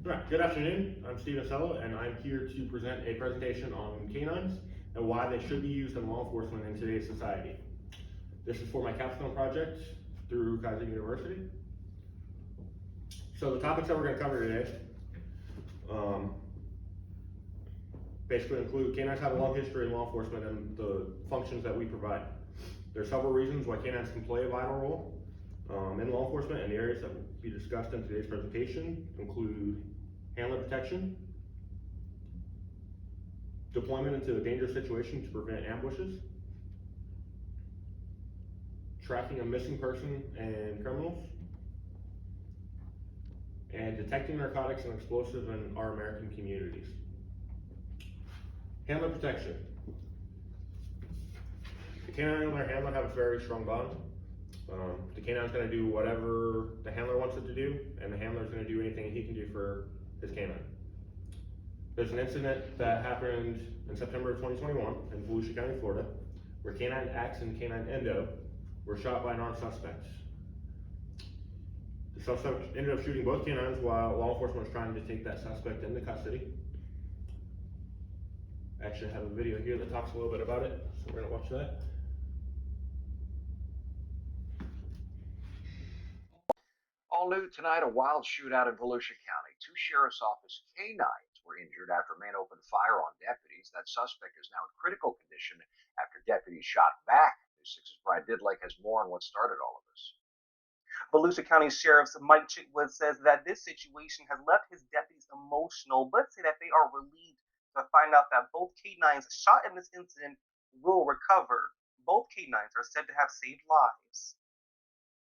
All right, good afternoon. I'm Sella, and I'm here to present a presentation on canines and why they should be used in law enforcement in today's society. This is for my Capstone project through Keiser University. So the topics that we're going to cover today basically include canines have a long history in law enforcement and the functions that we provide. There are several reasons why canines can play a vital role in law enforcement, and the areas that will be discussed in today's presentation include handler protection, deployment into a dangerous situation to prevent ambushes, tracking a missing person and criminals, and detecting narcotics and explosives in our American communities. Handler protection. The canine and their handler have a very strong bond. The canine's going to do whatever the handler wants it to do, and the handler's going to do anything he can do for his canine. There's an incident that happened in September of 2021 in Volusia County, Florida, where Canine Axe and Canine Endo were shot by an armed suspect. The suspect ended up shooting both canines while law enforcement was trying to take that suspect into custody. I actually have a video here that talks a little bit about it, so we're going to watch that. All new tonight, a wild shootout in Volusia County. Two sheriff's office canines were injured after a man opened fire on deputies. That suspect is now in critical condition after deputies shot back. News 6's Brian Didlake has more on what started all of this. Volusia County Sheriff Mike Chitwood says that this situation has left his deputies emotional, but say that they are relieved to find out that both canines shot in this incident will recover. Both canines are said to have saved lives.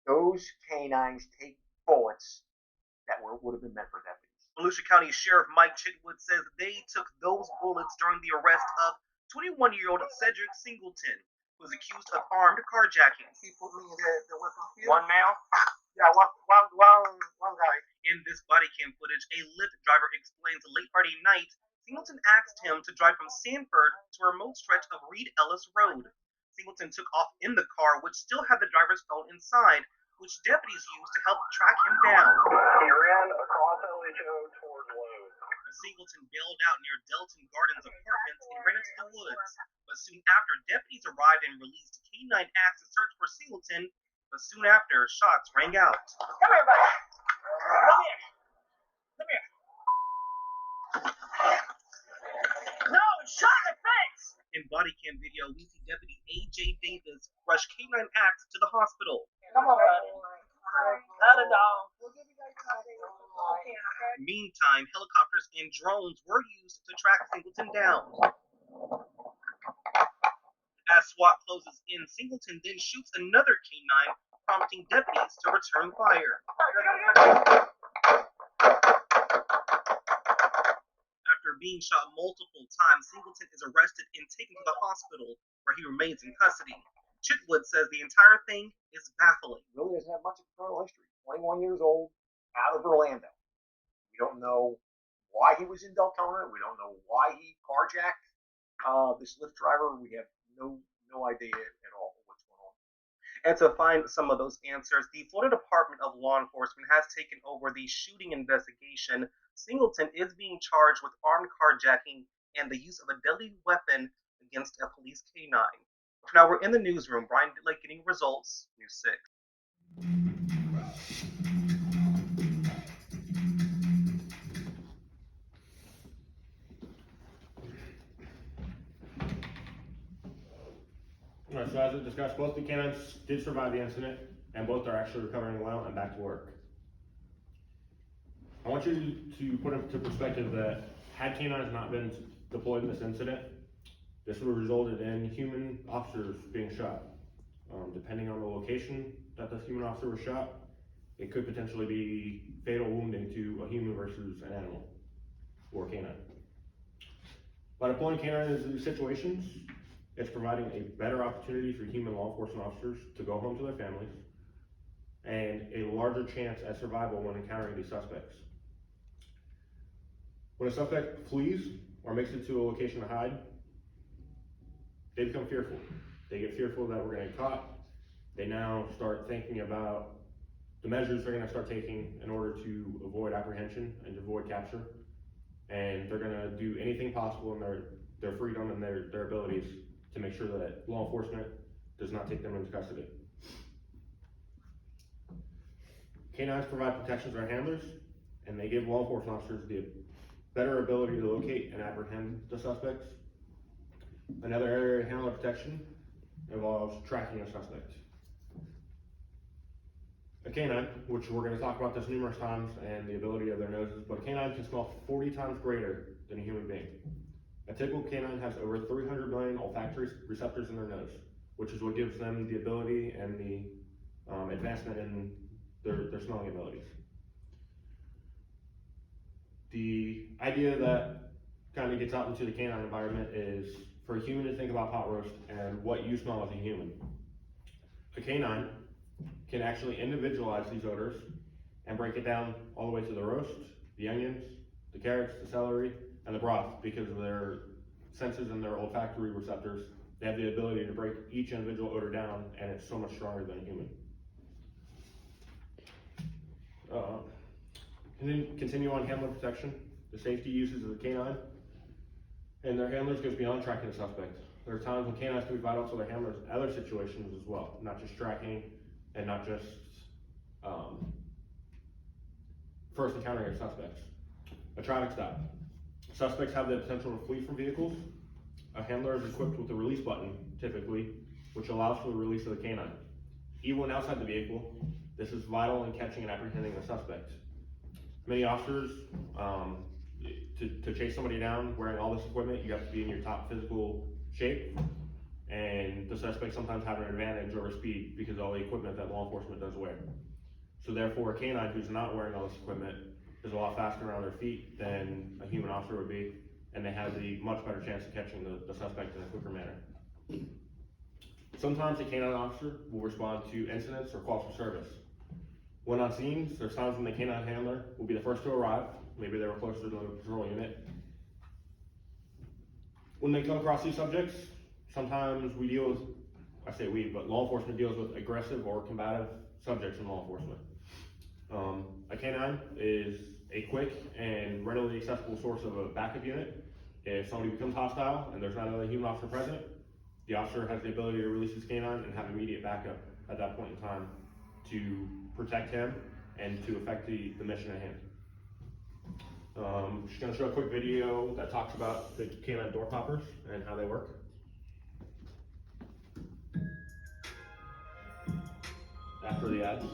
Those canines take bullets that would have been meant for deputies. Volusia County Sheriff Mike Chitwood says they took those bullets during the arrest of 21-year-old Cedric Singleton, who was accused of armed carjacking. He put me in the weapon field. One male? Yeah, one guy. In this body cam footage, a Lyft driver explains late Friday night, Singleton asked him to drive from Sanford to a remote stretch of Reed Ellis Road. Singleton took off in the car, which still had the driver's phone inside, which deputies used to help track him down. He ran across LHO towards Lowe's. Singleton bailed out near Delton Gardens apartments and ran into the woods. But soon after, deputies arrived and released Canine Axe to search for Singleton. But soon after, shots rang out. Come here, buddy. Come here. Come here. No, shot in the face. In body cam video, we see Deputy A.J. Davis rush Canine Axe to the hospital. Come on, buddy. Not a dog. Meantime, helicopters and drones were used to track Singleton down. As SWAT closes in, Singleton then shoots another canine, prompting deputies to return fire. After being shot multiple times, Singleton is arrested and taken to the hospital, where he remains in custody. Chitwood says the entire thing is baffling. Really doesn't have much of a criminal history. 21 years old, out of Orlando. We don't know why he was in Deltona. We don't know why he carjacked this Lyft driver. We have no idea at all what's going on. And to find some of those answers, the Florida Department of Law Enforcement has taken over the shooting investigation. Singleton is being charged with armed carjacking and the use of a deadly weapon against a police canine. Now we're in the newsroom. Brian Didlake getting results. News 6. All right, so as we discussed, both the canines did survive the incident, and both are actually recovering well and back to work. I want you to put into perspective that had canines not been deployed in this incident, this would have resulted in human officers being shot. Depending on the location that this human officer was shot, it could potentially be fatal wounding to a human versus an animal or a canine. By deploying canines in these situations, it's providing a better opportunity for human law enforcement officers to go home to their families and a larger chance at survival when encountering these suspects. When a suspect flees or makes it to a location to hide, they become fearful. They get fearful that we're going to get caught. They now start thinking about the measures they're gonna start taking in order to avoid apprehension and to avoid capture. And they're gonna do anything possible in their freedom and their abilities to make sure that law enforcement does not take them into custody. Canines provide protections to our handlers, and they give law enforcement officers the better ability to locate and apprehend the suspects. Another area of handler protection involves tracking a suspect. A canine, which we're going to talk about this numerous times, and the ability of their noses, but a canine can smell 40 times greater than a human being. A typical canine has over 300 million olfactory receptors in their nose, which is what gives them the ability and the advancement in their smelling abilities. The idea that kind of gets out into the canine environment is for a human to think about pot roast and what you smell as a human. A canine can actually individualize these odors and break it down all the way to the roast, the onions, the carrots, the celery, and the broth. Because of their senses and their olfactory receptors, they have the ability to break each individual odor down, and it's so much stronger than a human. And then continue on handler protection. The safety uses of the canine and their handlers goes beyond tracking the suspect. There are times when canines can be vital to their handlers in other situations as well, not just tracking and not just first encountering a suspect. A traffic stop. Suspects have the potential to flee from vehicles. A handler is equipped with a release button, typically, which allows for the release of the canine. Even when outside the vehicle, this is vital in catching and apprehending the suspect. Many officers, to chase somebody down wearing all this equipment, you have to be in your top physical shape, and the suspects sometimes have an advantage over speed because of all the equipment that law enforcement does wear. So therefore, a canine who's not wearing all this equipment is a lot faster on their feet than a human officer would be, and they have the much better chance of catching the suspect in a quicker manner. Sometimes a canine officer will respond to incidents or calls for service. When on scenes, there's times when the canine handler will be the first to arrive. Maybe they were closer to the patrol unit. When they come across these subjects, sometimes we deal with, I say we, but law enforcement deals with aggressive or combative subjects in law enforcement. A canine is a quick and readily accessible source of a backup unit. If somebody becomes hostile and there's not another human officer present, the officer has the ability to release his canine and have immediate backup at that point in time to protect him and to affect the mission at hand. Just gonna show a quick video that talks about the canine door poppers and how they work. After the ads.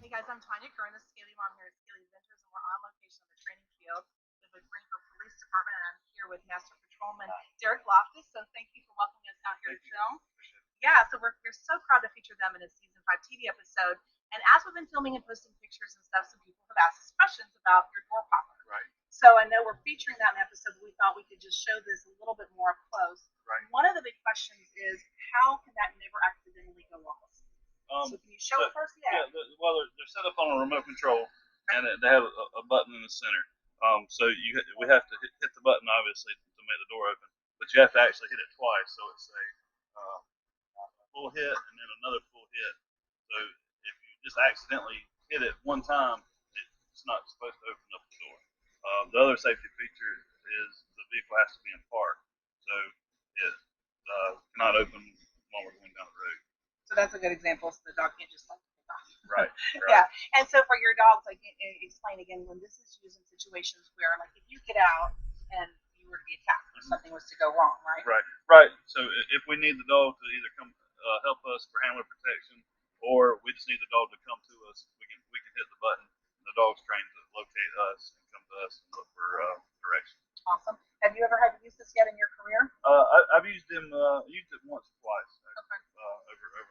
Hey guys, I'm Tanya Curran, the Scaly Mom here at Scaly Ventures, and we're on location on the training field with the Greenville Police Department, and I'm here with Master Patrolman Derek Loftus. So thank you for welcoming us out here to film. Yeah, so we're so proud to feature them in a season 5 TV episode. And as we've been filming and posting pictures and stuff, some people have asked us questions about your door popper. Right. So I know we're featuring that in the episode, but we thought we could just show this a little bit more up close. Right. One of the big questions is, how can that never accidentally go off? So can you show it first? Yeah. Well, they're set up on a remote control, and they have a button in the center. So we have to hit the button obviously to make the door open, but you have to actually hit it twice. So it's a full hit and then another full hit. So if you just accidentally hit it one time, it's not supposed to open up the door. The other safety feature is the vehicle has to be in park, so it cannot open while we're going down the road. So that's a good example. So the dog can't just like take off. Right. Yeah. And so for your dogs, like explain again when this is used in situations where, like, if you get out and you were to be attacked or something was to go wrong, right? Right. So if we need the dog to either come help us for handler protection, or we just need the dog to come to us, we can hit the button. The dog's trained to locate us and come to us and look for direction. Awesome. Have you ever had to use this yet in your career? I've used them. Used it once or twice. Okay. Over my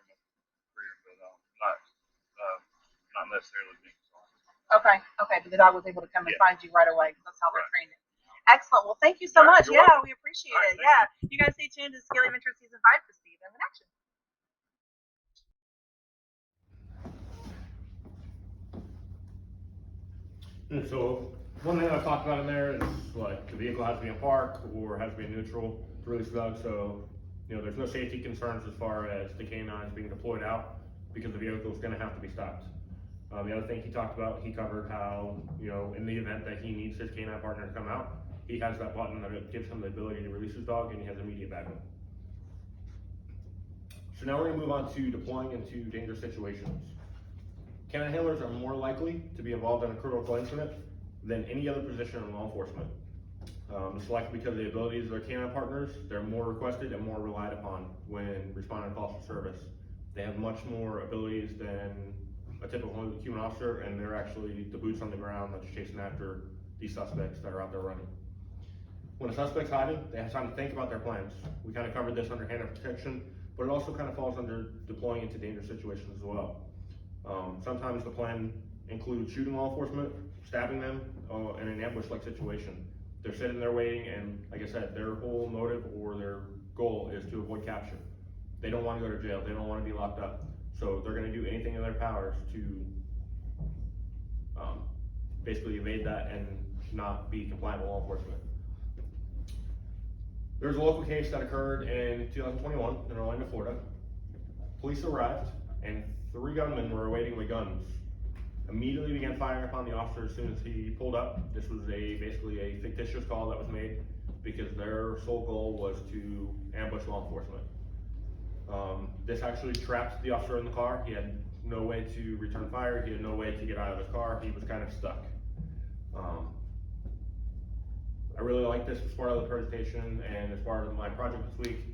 career, but not necessarily being sold. Okay. But the dog was able to come and find you right away because that's how they're Right. trained. Excellent. Well, thank you so much. You're welcome. We appreciate All right, it. Yeah. You guys stay tuned to Scaly Ventures Season 5 to see them in action. And so one thing I've talked about in there is like the vehicle has to be in park or has to be in neutral to release the dog. So You know, there's no safety concerns as far as the canines being deployed out because the vehicle is going to have to be stopped. The other thing he talked about, he covered how, you know, in the event that he needs his canine partner to come out, he has that button that gives him the ability to release his dog, and he has immediate backup. So now we're going to move on to deploying into dangerous situations. Canine handlers are more likely to be involved in a critical incident than any other position in law enforcement. It's likely because of the abilities of their canine partners. They're more requested and more relied upon when responding to calls for service. They have much more abilities than a typical human officer, and they're actually the boots on the ground that's chasing after these suspects that are out there running. When a suspect's hiding, they have time to think about their plans. We kind of covered this under hand of protection, but it also kind of falls under deploying into dangerous situations as well. Sometimes the plan includes shooting law enforcement, stabbing them in an ambush-like situation. They're sitting there waiting, and like I said, their whole motive or their goal is to avoid capture. They don't want to go to jail. They don't want to be locked up. So they're going to do anything in their powers to basically evade that and not be compliant with law enforcement. There's a local case that occurred in 2021 in Orlando, Florida. Police arrived, and 3 gunmen were awaiting with guns. Immediately began firing upon the officer as soon as he pulled up. This was basically a fictitious call that was made because their sole goal was to ambush law enforcement. This actually trapped the officer in the car. He had no way to return fire. He had no way to get out of his car. He was kind of stuck. I really like this as part of the presentation and as part of my project this week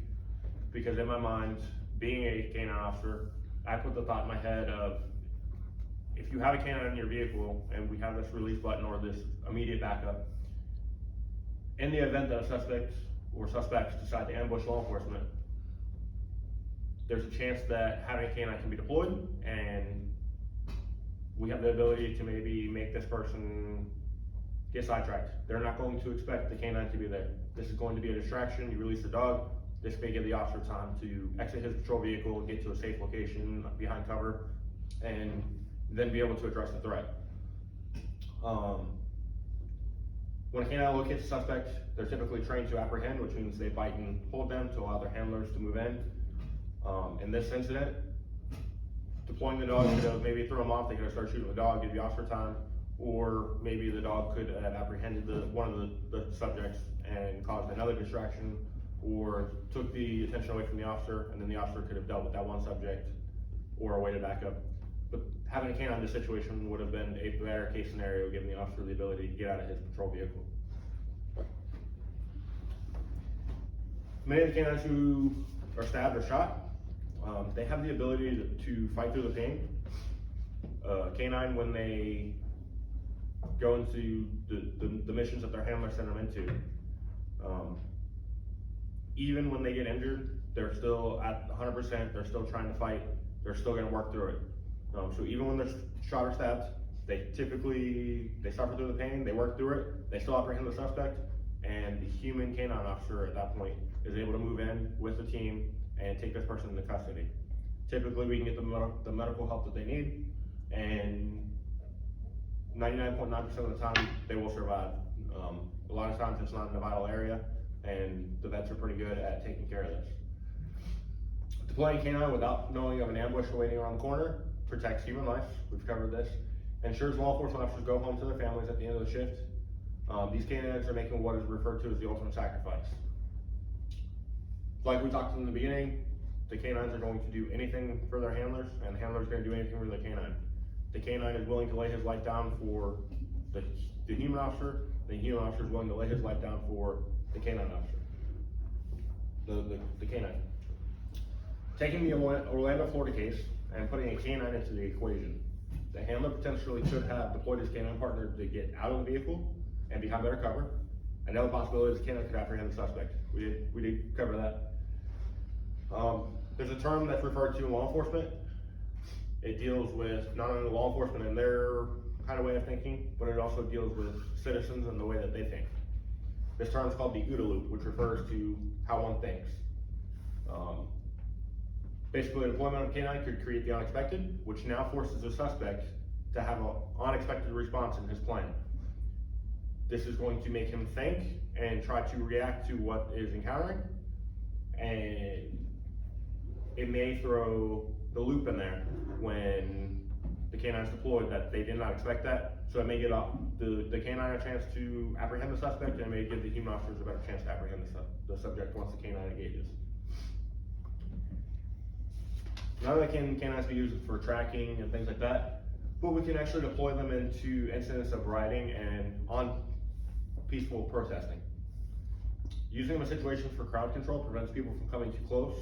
because in my mind, being a canine officer, I put the thought in my head of if you have a canine in your vehicle and we have this release button or this immediate backup, in the event that a suspect or suspects decide to ambush law enforcement, there's a chance that having a canine can be deployed and we have the ability to maybe make this person get sidetracked. They're not going to expect the canine to be there. This is going to be a distraction. You release the dog. This may give the officer time to exit his patrol vehicle, get to a safe location behind cover, and then be able to address the threat. When a canine locates a suspect, they're typically trained to apprehend, which means they bite and hold them to allow their handlers to move in. In this incident, deploying the dog could have maybe throw them off. They could have started shooting the dog, give the officer time, or maybe the dog could have apprehended one of the subjects and caused another distraction, or took the attention away from the officer, and then the officer could have dealt with that one subject or awaited backup. But having a canine in this situation would have been a better case scenario, giving the officer the ability to get out of his patrol vehicle. Many of the canines who are stabbed or shot, they have the ability to fight through the pain. Canine, when they go into the missions that their handler sent them into, even when they get injured, they're still at 100%, they're still trying to fight, they're still gonna work through it. So even when they're shot or stabbed, they suffer through the pain, they work through it, they still apprehend the suspect, and the human canine officer at that point is able to move in with the team and take this person into custody. Typically, we can get the medical help that they need, and 99.9% of the time, they will survive. A lot of times it's not in a vital area, and the vets are pretty good at taking care of this. Deploying canine without knowing of an ambush waiting around the corner protects human life. We've covered this. Ensures law enforcement officers go home to their families at the end of the shift. These canines are making what is referred to as the ultimate sacrifice. Like we talked in the beginning, the canines are going to do anything for their handlers, and the handlers are going to do anything for the canine. The canine is willing to lay his life down for the human officer. The human officer is willing to lay his life down for the canine officer. The canine. Taking the Orlando, Florida case and putting a canine into the equation, the handler potentially could have deployed his canine partner to get out of the vehicle and behind better cover. Another possibility is the canine could apprehend the suspect. We did cover that. There's a term that's referred to in law enforcement. It deals with not only law enforcement and their kind of way of thinking, but it also deals with citizens and the way that they think. This term is called the OODA loop, which refers to how one thinks. Basically, the deployment of a canine could create the unexpected, which now forces the suspect to have an unexpected response in his plan. This is going to make him think and try to react to what is encountering, and it may throw the loop in there when the canine's deployed that they did not expect that. So it may get the canine a chance to apprehend the suspect, and it may give the human officers a better chance to apprehend the subject once the canine engages. Not only can canines be used for tracking and things like that, but we can actually deploy them into incidents of rioting and on peaceful protesting. Using them in situations for crowd control prevents people from coming too close.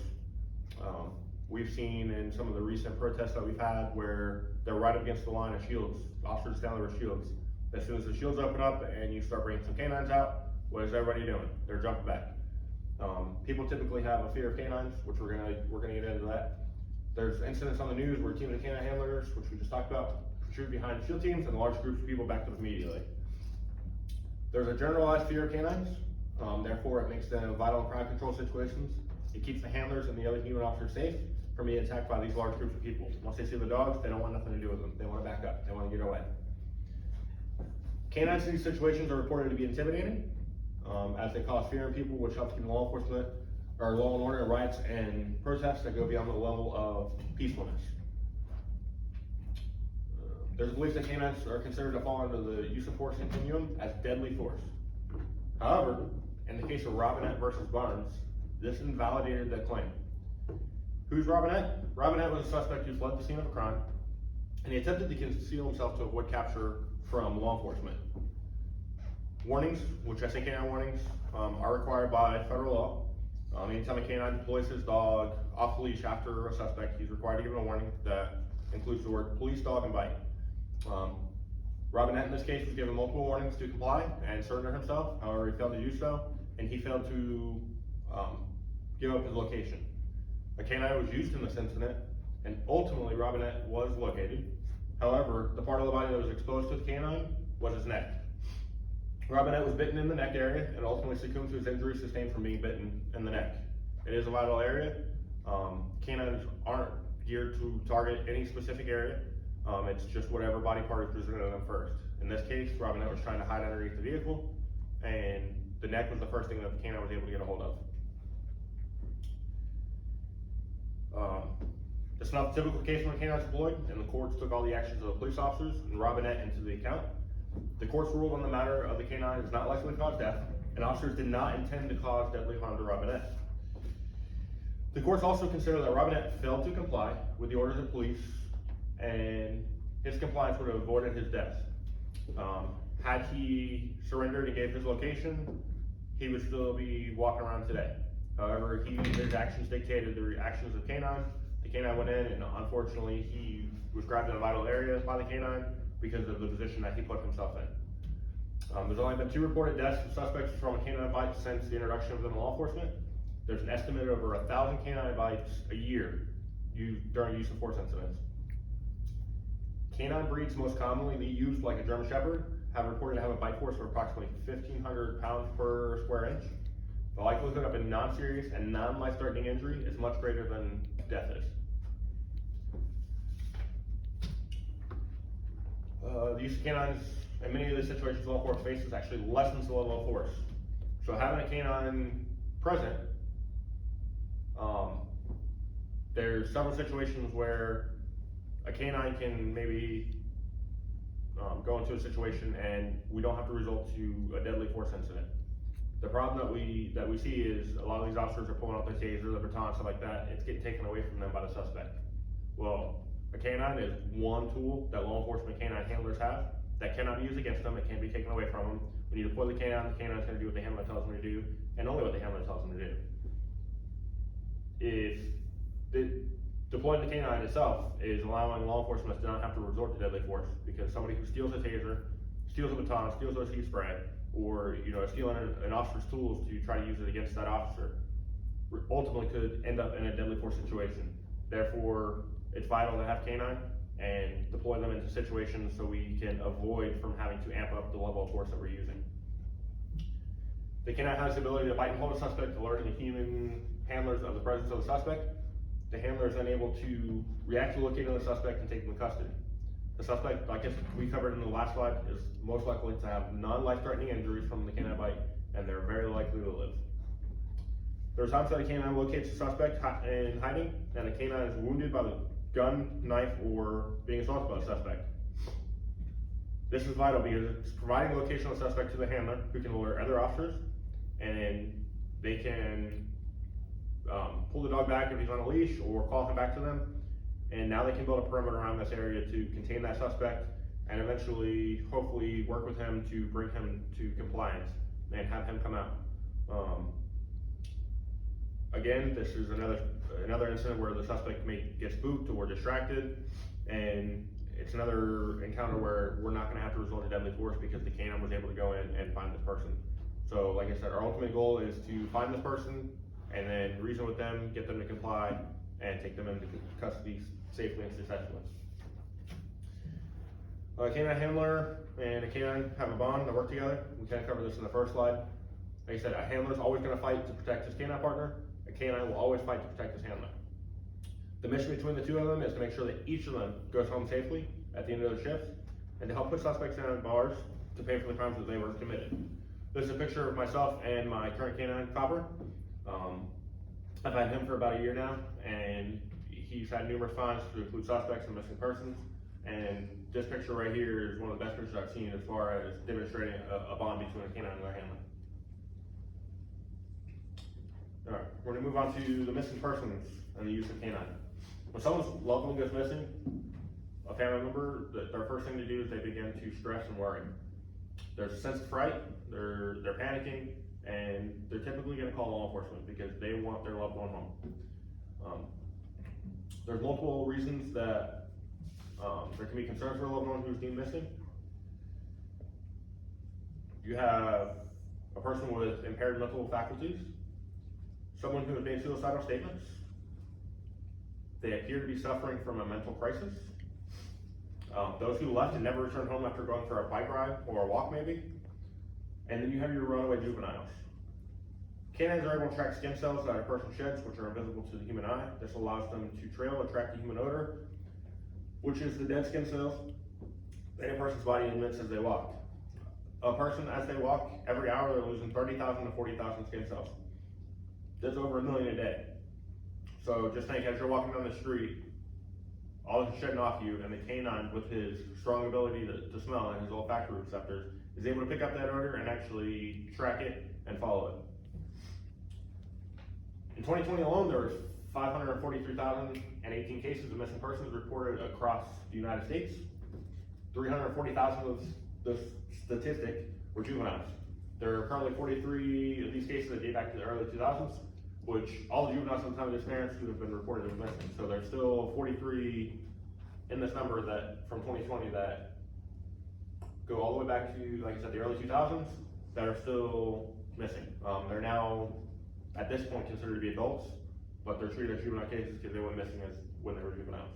We've seen in some of the recent protests that we've had where they're right up against the line of shields, officers down there with shields. As soon as the shields open up and you start bringing some canines out, what is everybody doing? They're jumping back. People typically have a fear of canines, which we're gonna get into that. There's incidents on the news where teams of canine handlers, which we just talked about, protrude behind shield teams and large groups of people backed up immediately. There's a generalized fear of canines, therefore it makes them vital in crowd control situations. It keeps the handlers and the other human officers safe from being attacked by these large groups of people. Once they see the dogs, they don't want nothing to do with them. They want to back up, they want to get away. Canines in these situations are reported to be intimidating, as they cause fear in people, which helps keep law enforcement or law and order riots and protests that go beyond the level of peacefulness. There's a belief that canines are considered to fall under the use of force continuum as deadly force. However, in the case of Robinette versus Barnes, this invalidated that claim. Who's Robinette? Robinette was a suspect who fled the scene of a crime, and he attempted to conceal himself to avoid capture from law enforcement. Warnings, which I say canine warnings, are required by federal law. Anytime a canine deploys his dog off leash after a suspect, he's required to give him a warning that includes the word police, dog, and bite. Robinette in this case was given multiple warnings to comply and surrender himself. However, he failed to do so, and he failed to give up his location. A canine was used in this incident, and ultimately Robinette was located. However, the part of the body that was exposed to the canine was his neck. Robinette was bitten in the neck area and ultimately succumbed to his injuries sustained from being bitten in the neck. It is a vital area. Canines aren't geared to target any specific area. It's just whatever body part is presented to them first. In this case, Robinette was trying to hide underneath the vehicle, and the neck was the first thing that the canine was able to get a hold of. It's not the typical case when a canine is deployed, and the courts took all the actions of the police officers and Robinette into the account. The courts ruled on the matter of the canine is not likely to cause death, and officers did not intend to cause deadly harm to Robinette. The courts also considered that Robinette failed to comply with the orders of police, and his compliance would have avoided his death. Had he surrendered and gave his location, he would still be walking around today. However, his actions dictated the actions of the canine. The canine went in, and unfortunately, he was grabbed in a vital area by the canine because of the position that he put himself in. There's only been 2 reported deaths of suspects from a canine bite since the introduction of them in law enforcement. There's an estimated over 1,000 canine bites a year during use of force incidents. Canine breeds most commonly used, like a German Shepherd, have reported to have a bite force of approximately 1,500 pounds per square inch. The likelihood of a non-serious and non-life-threatening injury is much greater than death is. The use of canines in many of the situations law enforcement faces actually lessens the level of force. So having a canine present, there's several situations where a canine can maybe go into a situation and we don't have to resort to a deadly force incident. The problem that we see is a lot of these officers are pulling out their taser, their baton, stuff like that. It's getting taken away from them by the suspect. Well, a canine is one tool that law enforcement canine handlers have that cannot be used against them. It can't be taken away from them. When you deploy the canine's going to do what the handler tells them to do, and only what the handler tells them to do. If deploying the canine itself is allowing law enforcement to not have to resort to deadly force, because somebody who steals a taser, steals a baton, steals a sea spray, or stealing an officer's tools to try to use it against that officer, ultimately could end up in a deadly force situation. Therefore, it's vital to have canine and deploy them into situations so we can avoid from having to amp up the level of force that we're using. The canine has the ability to bite and hold a suspect, alerting the human handlers of the presence of the suspect. The handler is then able to react to locating the suspect and take them to custody. The suspect, like we covered in the last slide, is most likely to have non-life-threatening injuries from the canine bite, and they're very likely to live. There are times that a canine locates a suspect in hiding, and the canine is wounded by the gun, knife, or being assaulted by the suspect. This is vital because it's providing location of the suspect to the handler, who can alert other officers, and they can pull the dog back if he's on a leash, or call him back to them. And now they can build a perimeter around this area to contain that suspect, and eventually, hopefully, work with him to bring him to compliance and have him come out. Again, this is another incident where the suspect may get spooked or distracted, and it's another encounter where we're not going to have to resort to deadly force because the canine was able to go in and find this person. So, like I said, our ultimate goal is to find this person and then reason with them, get them to comply, and take them into custody safely and successfully. A canine handler and a canine have a bond that work together. We kind of covered this in the first slide. Like I said, a handler is always going to fight to protect his canine partner. A canine will always fight to protect his handler. The mission between the two of them is to make sure that each of them goes home safely at the end of their shifts, and to help put suspects down bars to pay for the crimes that they were committed. This is a picture of myself and my current canine, Copper. I've had him for about a year now, and he's had numerous finds to include suspects and missing persons. And this picture right here is one of the best pictures I've seen as far as demonstrating a bond between a canine and their handler. All right, we're gonna move on to the missing persons and the use of canine. When someone's loved one goes missing, a family member, their first thing to do is they begin to stress and worry. There's a sense of fright, they're panicking, and they're typically gonna call law enforcement because they want their loved one home. There's multiple reasons that there can be concerns for a loved one who's deemed missing. You have a person with impaired mental faculties, someone who has made suicidal statements, they appear to be suffering from a mental crisis, those who left and never returned home after going for a bike ride or a walk maybe, and then you have your runaway juveniles. Canines are able to track skin cells that a person sheds, which are invisible to the human eye. This allows them to trail and track the human odor, which is the dead skin cells that a person's body emits as they walk. A person, as they walk, every hour they're losing 30,000 to 40,000 skin cells. That's over 1 million a day. So just think, as you're walking down the street, all this is shedding off you, and the canine, with his strong ability to smell and his olfactory receptors, is able to pick up that odor and actually track it and follow it. In 2020 alone, there was 543,018 cases of missing persons reported across the United States. 340,000 of this statistic were juveniles. There are currently 43 of these cases that date back to the early 2000s, which all the juveniles at the time of their parents who have been reported as missing. So there's still 43 in this number that from 2020 that go all the way back to, like I said, the early 2000s that are still missing. They're now, at this point, considered to be adults, but they're treated as juvenile cases because they went missing as when they were juveniles.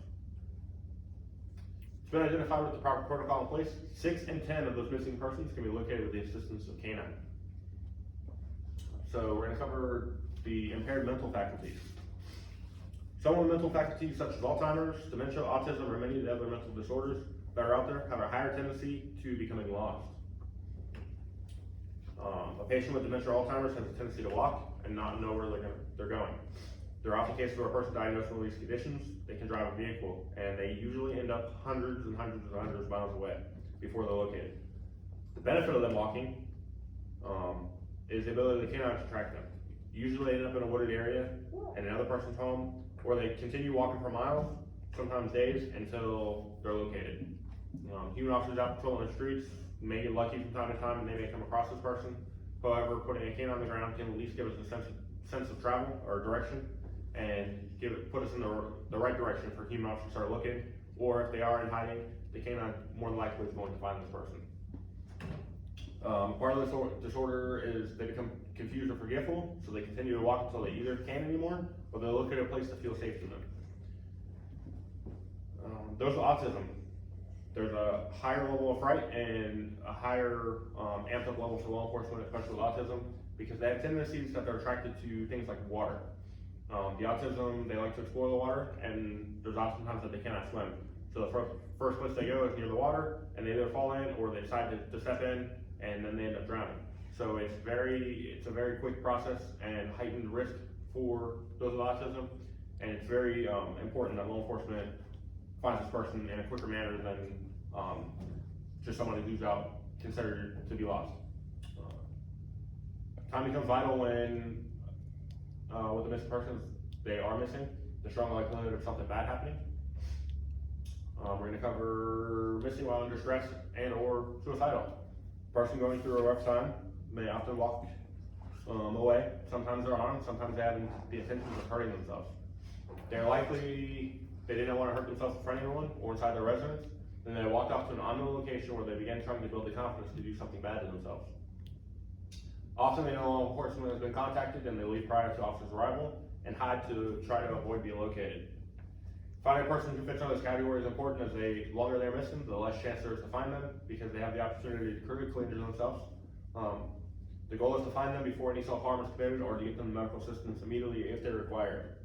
It's been identified with the proper protocol in place. 6 in 10 of those missing persons can be located with the assistance of canine. So we're going to cover the impaired mental faculties. Someone with mental faculties such as Alzheimer's, dementia, autism, or many of the other mental disorders that are out there have a higher tendency to becoming lost. A patient with dementia or Alzheimer's has a tendency to walk and not know where they're going. There are often cases where a person diagnosed with these conditions, they can drive a vehicle, and they usually end up hundreds and hundreds and hundreds of miles away before they're located. The benefit of them walking is the ability of the canine to track them. Usually they end up in a wooded area in another person's home, or they continue walking for miles, sometimes days, until they're located. Human officers out patrolling the streets may get lucky from time to time and they may come across this person. However, putting a canine on the ground can at least give us a sense of travel or direction, and put us in the right direction for human officers to start looking, or if they are in hiding, the canine more than likely is going to find this person. Part of this disorder is they become confused or forgetful, so they continue to walk until they either can't anymore, or they look at a place to feel safe to them. Those with autism, there's a higher level of fright and a higher amped up level for law enforcement, especially with autism, because they have tendencies that they're attracted to things like water. The autism, they like to explore the water, and there's oftentimes that they cannot swim. So the first place they go is near the water, and they either fall in or they decide to step in, and then they end up drowning. So it's a very quick process and heightened risk for those with autism, and it's very important that law enforcement finds this person in a quicker manner than just someone who's out considered to be lost. Time becomes vital when, with the missing persons, they are missing. The strong likelihood of something bad happening. We're going to cover missing while under stress and or suicidal. Person going through a rough time may often walk away. Sometimes they're armed, sometimes they have the intentions of hurting themselves. They're likely they didn't want to hurt themselves in front of anyone or inside their residence. Then they walked off to an unknown location where they began trying to build the confidence to do something bad to themselves. Often they know law enforcement has been contacted and they leave prior to officers' arrival and hide to try to avoid being located. Finding a person who fits on this category is important, as the longer they're missing, the less chance there is to find them because they have the opportunity to critically injure themselves. The goal is to find them before any self-harm is committed or to get them medical assistance immediately if they're required.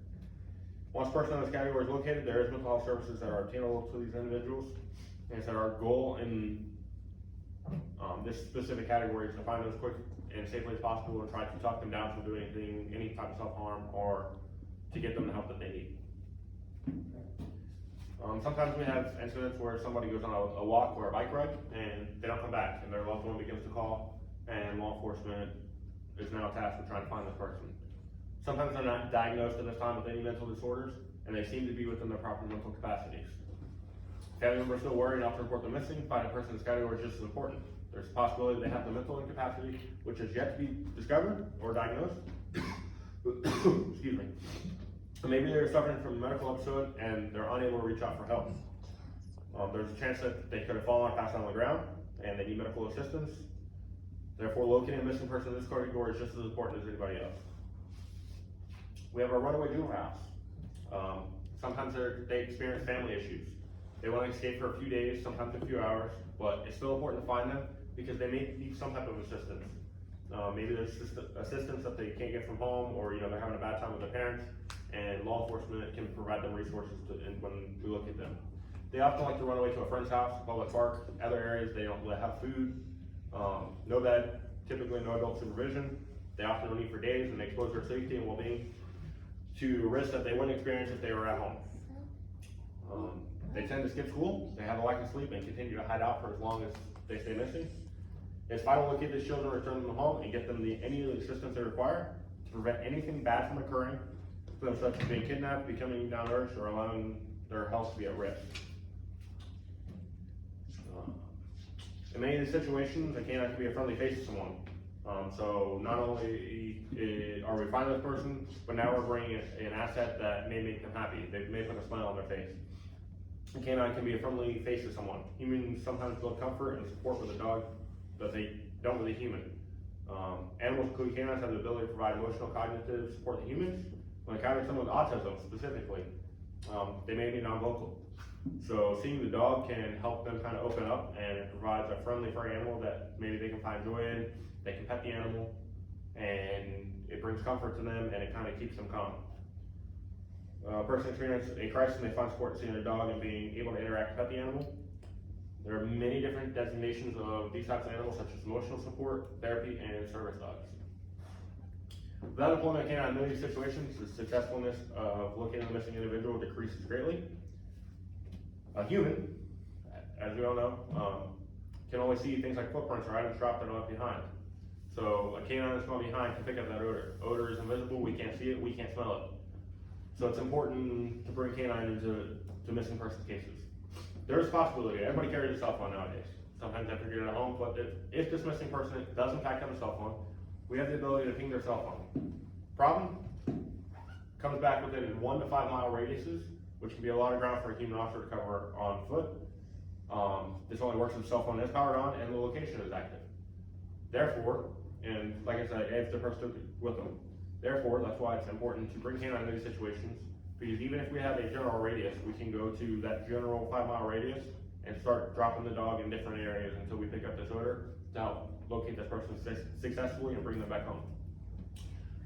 Once a person in this category is located, there is mental health services that are obtainable to these individuals. And so our goal in this specific category is to find them as quick and safely as possible and try to talk them down from doing any type of self-harm or to get them the help that they need. Sometimes we have incidents where somebody goes on a walk or a bike ride and they don't come back and their loved one begins to call and law enforcement is now tasked with trying to find this person. Sometimes they're not diagnosed at this time with any mental disorders and they seem to be within their proper mental capacities. Family members still worry not to report them missing. Finding a person in this category is just as important. There's a possibility they have the mental incapacity, which has yet to be discovered or diagnosed. Excuse me. Or maybe they're suffering from a medical episode and they're unable to reach out for help. There's a chance that they could have fallen or passed out on the ground and they need medical assistance. Therefore, locating a missing person in this category is just as important as anybody else. We have our runaway juvenile house. Sometimes they experience family issues. They want to escape for a few days, sometimes a few hours, but it's still important to find them because they may need some type of assistance. Maybe there's assistance that they can't get from home, or they're having a bad time with their parents, and law enforcement can provide them resources when we look at them. They often like to run away to a friend's house, public park, other areas they don't really have food, no bed, typically no adult supervision. They often don't eat for days, and they expose their safety and well-being to risks that they wouldn't experience if they were at home. They tend to skip school, they have a lack of sleep, and continue to hide out for as long as they stay missing. It's vital to locate these children, return them home, and get them any assistance they require to prevent anything bad from occurring to them, such as being kidnapped, becoming malnourished, or allowing their health to be at risk. In many of these situations, a canine can be a friendly face to someone. So not only are we finding this person, but now we're bringing an asset that may make them happy. They may put a smile on their face. A canine can be a friendly face to someone. Humans sometimes build comfort and support with a dog that they don't with a human. Animals, including canines, have the ability to provide emotional, cognitive support to humans. When encountering someone with autism specifically, they may be non-vocal. So seeing the dog can help them kind of open up, and it provides a friendly furry animal that maybe they can find joy in. They can pet the animal, and it brings comfort to them, and it kind of keeps them calm. A person experiences a crisis and they find support in seeing their dog and being able to interact and pet the animal. There are many different designations of these types of animals, such as emotional support, therapy, and service dogs. Without employment of canine in many of these situations, the successfulness of locating a missing individual decreases greatly. A human, as we all know, can only see things like footprints or items dropped and left behind. So a canine that's left behind can pick up that odor. Odor is invisible, we can't see it, we can't smell it. So it's important to bring canine into missing persons cases. There is a possibility, everybody carries a cell phone nowadays. Sometimes they forget it at home, but if this missing person does in fact have a cell phone, we have the ability to ping their cell phone. Problem comes back within 1 to 5 mile radiuses, which can be a lot of ground for a human officer to cover on foot. This only works if the cell phone is powered on and the location is active. Therefore, and like I said, if the person took it with them, therefore, that's why it's important to bring canine in these situations, because even if we have a general radius, we can go to that general 5 mile radius and start dropping the dog in different areas until we pick up this odor to help locate this person successfully and bring them back home.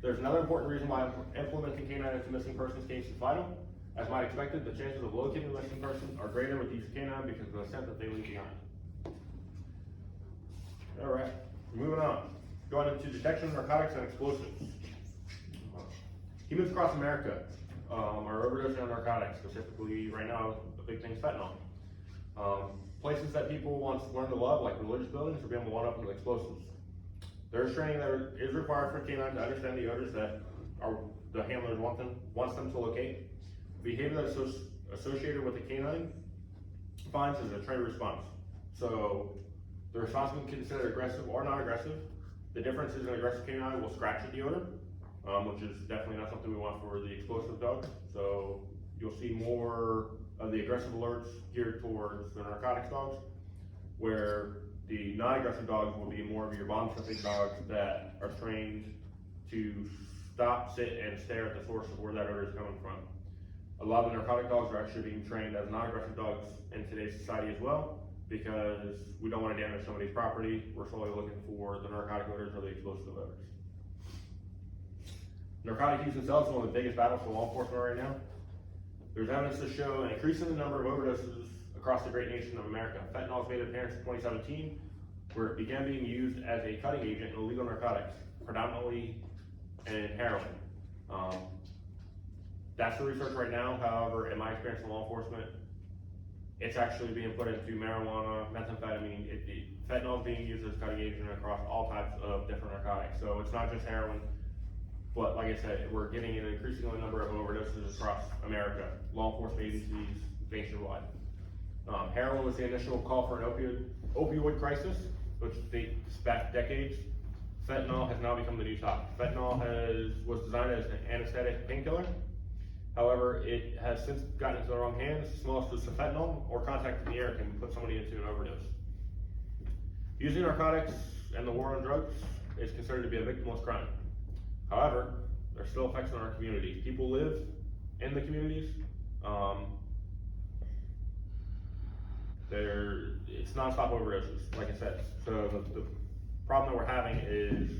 There's another important reason why implementing canine into missing persons case is vital. As might expected, the chances of locating a missing person are greater with use of canine because of the scent that they leave behind. All right, moving on. Going into detection of narcotics and explosives. Humans across America are overdosing on narcotics, specifically right now, the big thing is fentanyl. Places that people once learned to love, like religious buildings, are being blown up with explosives. There's training that is required for canines to understand the odors that the handlers wants them to locate. Behavior that's associated with a canine finds as a trained response. So the response can be considered aggressive or not aggressive. The difference is an aggressive canine will scratch at the odor, which is definitely not something we want for the explosive dog. So you'll see more of the aggressive alerts geared towards the narcotics dogs, where the non-aggressive dogs will be more of your bond-sniffing dogs that are trained to stop, sit, and stare at the source of where that odor is coming from. A lot of the narcotic dogs are actually being trained as non-aggressive dogs in today's society as well, because we don't want to damage somebody's property. We're solely looking for the narcotic odors or the explosive odors. Narcotic use itself is one of the biggest battles for law enforcement right now. There's evidence to show an increase in the number of overdoses across the great nation of America. Fentanyl has made an appearance in 2017, where it began being used as a cutting agent in illegal narcotics, predominantly in heroin. That's the research right now. However, in my experience in law enforcement, it's actually being put into marijuana, methamphetamine. Fentanyl is being used as a cutting agent across all types of different narcotics. So it's not just heroin, but like I said, we're getting an increasing number of overdoses across America, law enforcement agencies nationwide. Heroin was the initial call for an opioid crisis, which dates back decades. Fentanyl has now become the new topic. Fentanyl was designed as an anesthetic painkiller. However, it has since gotten into the wrong hands. The smallest dose of fentanyl or contact in the air can put somebody into an overdose. Using narcotics and the war on drugs is considered to be a victimless crime. However, there are still effects on our communities. People live in the communities. It's non-stop overdoses, like I said. So the problem that we're having is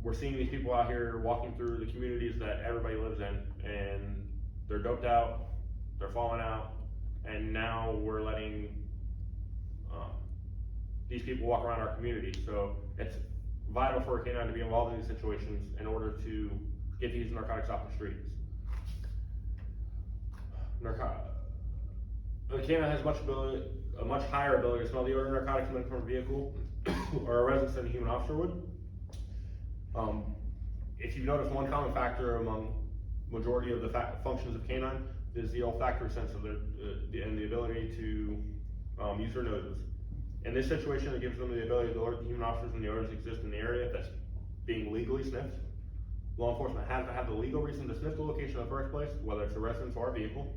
we're seeing these people out here walking through the communities that everybody lives in, and they're doped out, they're falling out, and now we're letting these people walk around our community. So it's vital for a canine to be involved in these situations in order to get these narcotics off the streets. A canine has a much higher ability to smell the odor of narcotics coming from a vehicle or a residence than a human officer would. If you've noticed, one common factor among majority of the functions of canine is the olfactory sense of and the ability to use their noses. In this situation, it gives them the ability to alert the human officers when the odors exist in the area that's being legally sniffed. Law enforcement has to have the legal reason to sniff the location in the first place, whether it's a residence or a vehicle.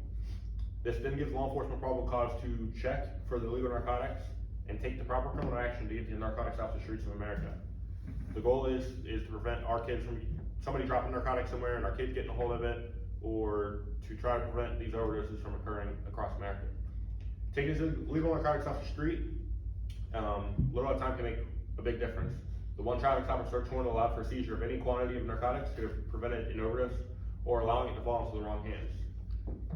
This then gives law enforcement probable cause to check for the illegal narcotics and take the proper criminal action to get the narcotics off the streets of America. The goal is to prevent our kids from somebody dropping narcotics somewhere and our kids getting a hold of it, or to try to prevent these overdoses from occurring across America. Taking illegal narcotics off the street, little at a time can make a big difference. The one traffic stop and search warrant allowed for seizure of any quantity of narcotics could have prevented an overdose or allowing it to fall into the wrong hands.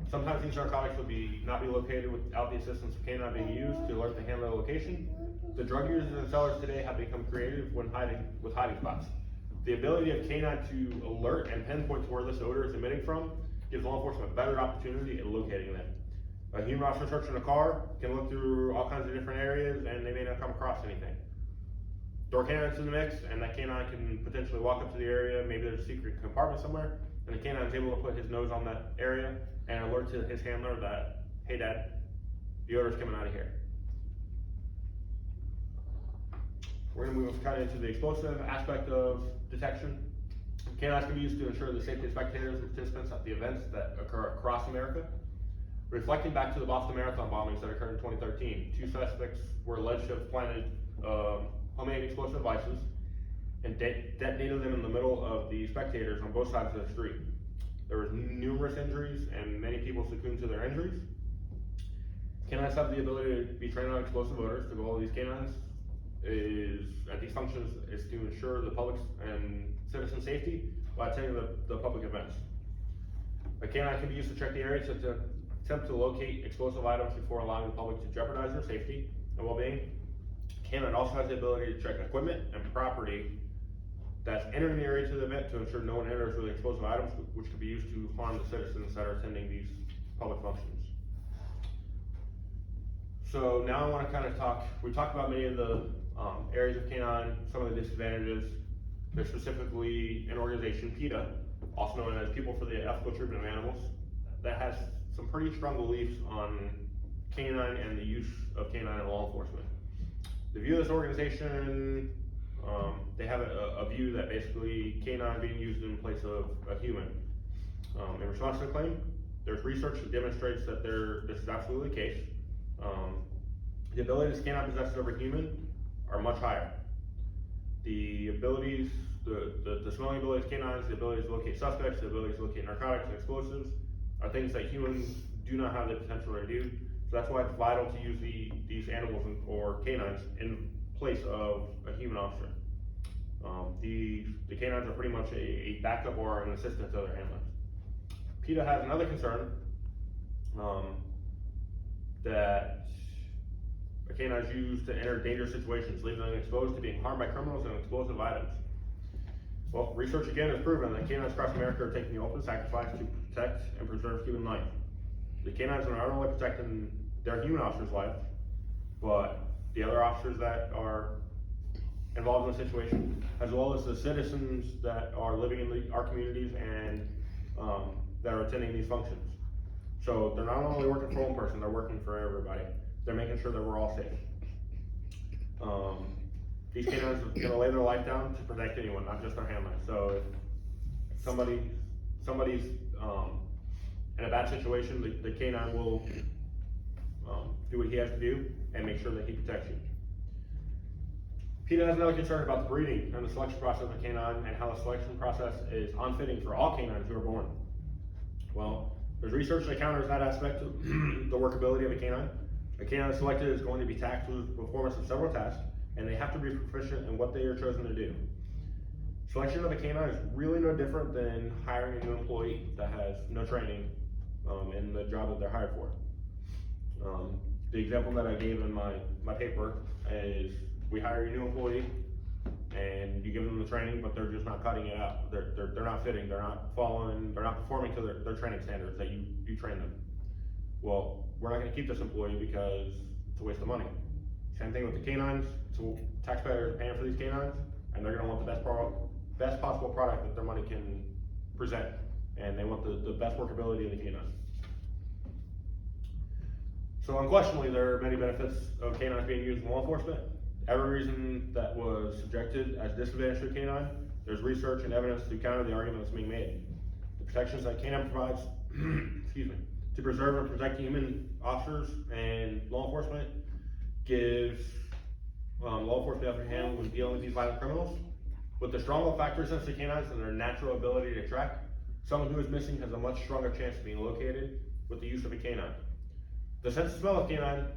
Sometimes these narcotics would not be located without the assistance of canine being used to alert the handler location. The drug users and sellers today have become creative when with hiding spots. The ability of canine to alert and pinpoint to where this odor is emitting from gives law enforcement a better opportunity at locating them. A human officer searching a car can look through all kinds of different areas and they may not come across anything. Throw canines in the mix and that canine can potentially walk up to the area, maybe there's a secret compartment somewhere, and the canine is able to put his nose on that area and alert to his handler that, hey dad, the odor's coming out of here. We're gonna move kind of into the explosive aspect of detection. Canines can be used to ensure the safety of spectators and participants at the events that occur across America. Reflecting back to the Boston Marathon bombings that occurred in 2013, 2 suspects were alleged to have planted homemade explosive devices and detonated them in the middle of the spectators on both sides of the street. There was numerous injuries and many people succumbed to their injuries. Canines have the ability to be trained on explosive odors. The goal of these canines at these functions is to ensure the public's and citizen safety while attending the public events. A canine can be used to check the area to attempt to locate explosive items before allowing the public to jeopardize their safety and well-being. Canine also has the ability to check equipment and property that's entering the area to the event to ensure no one enters with explosive items, which could be used to harm the citizens that are attending these public functions. So now I want to kind of we talked about many of the areas of Canine, some of the disadvantages. There's specifically an organization, PETA, also known as People for the Ethical Treatment of Animals, that has some pretty strong beliefs on canine and the use of canine in law enforcement. The view of this organization, they have a view that basically canine being used in place of a human. In response to the claim, there's research that demonstrates that this is absolutely the case. The abilities canine possesses over human are much higher. The abilities, the smelling abilities of canines, the abilities to locate suspects, the abilities to locate narcotics and explosives are things that humans do not have the potential to do. So that's why it's vital to use these animals or canines in place of a human officer. The canines are pretty much a backup or an assistant to their handlers. PETA has another concern that a canine is used to enter dangerous situations, leaving them exposed to being harmed by criminals and explosive items. Well, research again has proven that canines across America are taking the ultimate sacrifice to protect and preserve human life. The canines are not only protecting their human officer's life, but the other officers that are involved in the situation, as well as the citizens that are living in our communities and that are attending these functions. So they're not only working for one person, they're working for everybody. They're making sure that we're all safe. These canines are gonna lay their life down to protect anyone, not just their handlers. So if somebody's in a bad situation, the canine will do what he has to do and make sure that he protects you. PETA has another concern about the breeding and the selection process of a canine and how the selection process is unfitting for all canines who are born. Well, there's research that counters that aspect of the workability of a canine. A canine selected is going to be taxed with the performance of several tasks, and they have to be proficient in what they are chosen to do. Selection of a canine is really no different than hiring a new employee that has no training in the job that they're hired for. The example that I gave in my paper is we hire a new employee and you give them the training, but they're just not cutting it out. They're not fitting, they're not performing to their training standards that you train them. Well, we're not gonna keep this employee because it's a waste of money. Same thing with the canines. So taxpayers are paying for these canines, and they're gonna want the best possible product that their money can present, and they want the best workability of the canine. So unquestionably, there are many benefits of canines being used in law enforcement. Every reason that was subjected as disadvantage to a canine, there's research and evidence to counter the argument that's being made. The protections that canine provides, excuse me, to preserve and protect human officers and law enforcement gives law enforcement the upper hand when dealing with these violent criminals. With the strong olfactory sense of canines and their natural ability to track, someone who is missing has a much stronger chance of being located with the use of a canine. The sense of smell of canine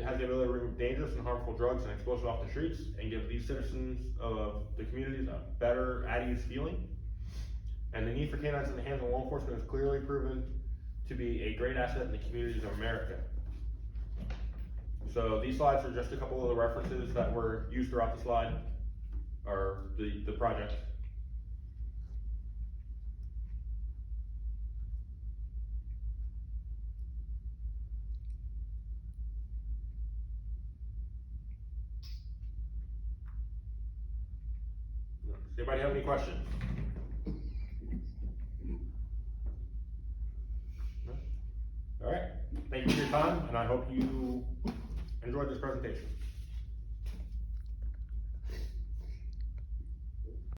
has the ability to remove dangerous and harmful drugs and explosives off the streets and give these citizens of the communities a better at-ease feeling. And the need for canines in the hands of law enforcement is clearly proven to be a great asset in the communities of America. So these slides are just a couple of the references that were used throughout the slide, or the project. Does anybody have any questions? No? All right, thank you for your time, and I hope you enjoyed this presentation.